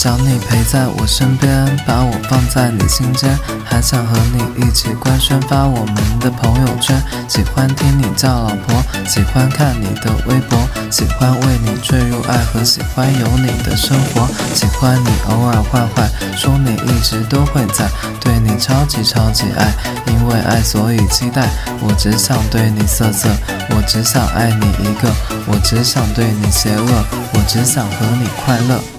想你陪在我身边，把我放在你心间，还想和你一起官宣发我们的朋友圈。喜欢听你叫老婆，喜欢看你的微博，喜欢为你坠入爱河，喜欢有你的生活，喜欢你偶尔坏坏，说你一直都会在，对你超级爱，因为爱所以期待，我只想对你色色，我只想爱你一个，我只想对你邪恶，我只想和你快乐。